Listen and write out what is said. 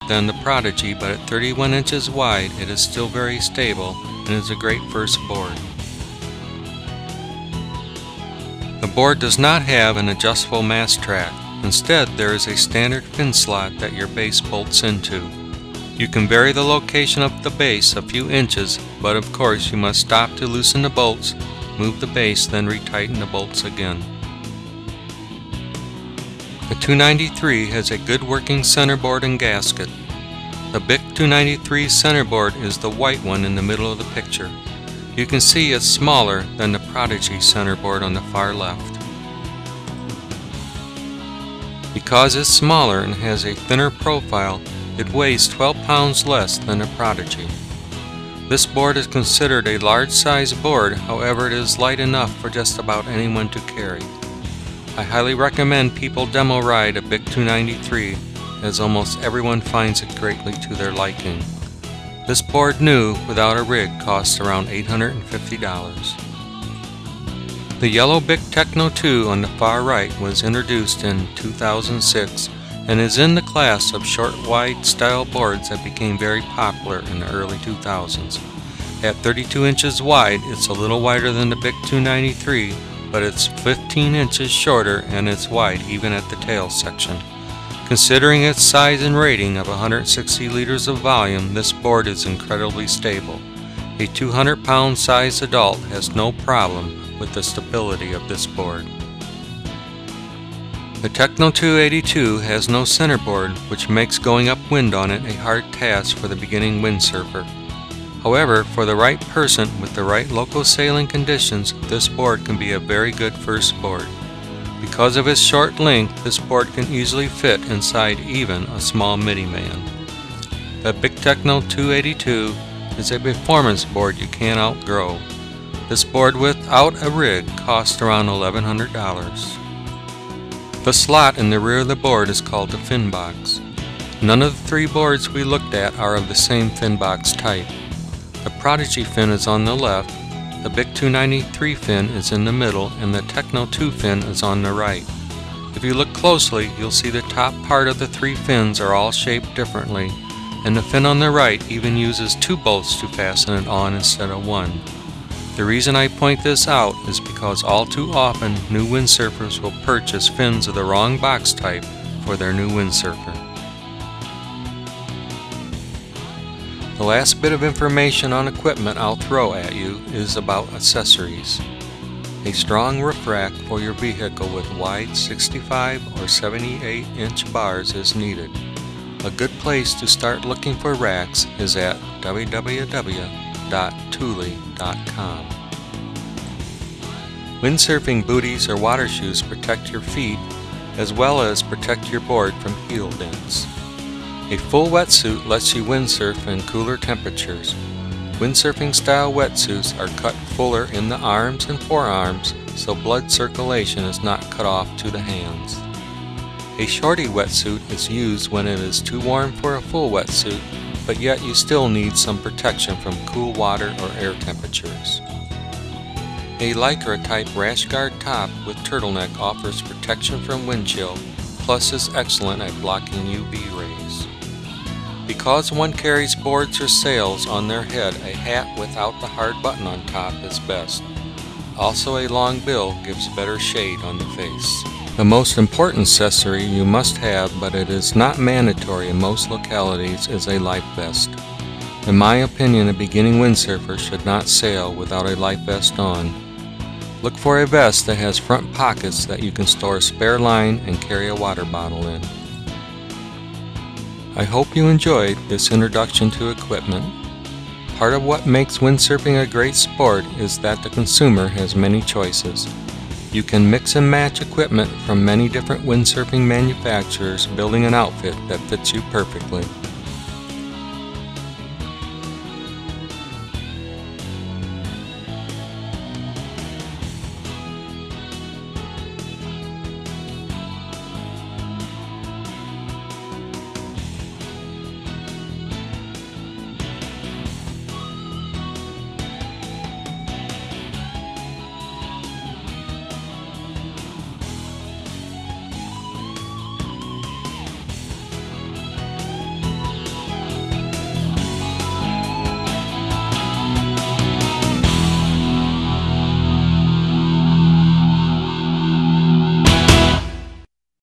than the Prodigy, but at 31 inches wide it is still very stable and is a great first board. The board does not have an adjustable mast track. Instead, there is a standard fin slot that your base bolts into. You can vary the location of the base a few inches, but of course you must stop to loosen the bolts, move the base, then retighten the bolts again. The 293 has a good working centerboard and gasket. The Bic 293 centerboard is the white one in the middle of the picture. You can see it's smaller than the Prodigy centerboard on the far left. Because it's smaller and has a thinner profile, it weighs 12 pounds less than a Prodigy. This board is considered a large size board, however it is light enough for just about anyone to carry. I highly recommend people demo ride a Bic 293, as almost everyone finds it greatly to their liking. This board new, without a rig, costs around $850. The yellow Bic Techno 2 on the far right was introduced in 2006 and is in the class of short wide style boards that became very popular in the early 2000s. At 32 inches wide, it's a little wider than the Bic 293, but it's 15 inches shorter and it's wide even at the tail section. Considering its size and rating of 160 liters of volume, this board is incredibly stable. A 200-pound sized adult has no problem with the stability of this board. The Techno 282 has no centerboard, which makes going upwind on it a hard task for the beginning windsurfer. However, for the right person with the right local sailing conditions, this board can be a very good first board. Because of its short length, this board can easily fit inside even a small minivan. The Bic Techno 282 is a performance board you can't outgrow. This board without a rig costs around $1,100. The slot in the rear of the board is called the fin box. None of the three boards we looked at are of the same fin box type. The Prodigy fin is on the left, the Bic 293 fin is in the middle, and the Techno 2 fin is on the right. If you look closely, you'll see the top part of the three fins are all shaped differently, and the fin on the right even uses 2 bolts to fasten it on instead of 1. The reason I point this out is because all too often new windsurfers will purchase fins of the wrong box type for their new windsurfer. The last bit of information on equipment I'll throw at you is about accessories. A strong roof rack for your vehicle with wide 65 or 78-inch bars is needed. A good place to start looking for racks is at www.thule.com. Windsurfing booties or water shoes protect your feet as well as protect your board from heel dents. A full wetsuit lets you windsurf in cooler temperatures. Windsurfing style wetsuits are cut fuller in the arms and forearms so blood circulation is not cut off to the hands. A shorty wetsuit is used when it is too warm for a full wetsuit, but yet you still need some protection from cool water or air temperatures. A Lycra type rash guard top with turtleneck offers protection from wind chill, plus is excellent at blocking UV rays. Because one carries boards or sails on their head, a hat without the hard button on top is best. Also, a long bill gives better shade on the face. The most important accessory you must have, but it is not mandatory in most localities, is a life vest. In my opinion, a beginning windsurfer should not sail without a life vest on. Look for a vest that has front pockets that you can store spare line and carry a water bottle in. I hope you enjoyed this introduction to equipment. Part of what makes windsurfing a great sport is that the consumer has many choices. You can mix and match equipment from many different windsurfing manufacturers, building an outfit that fits you perfectly.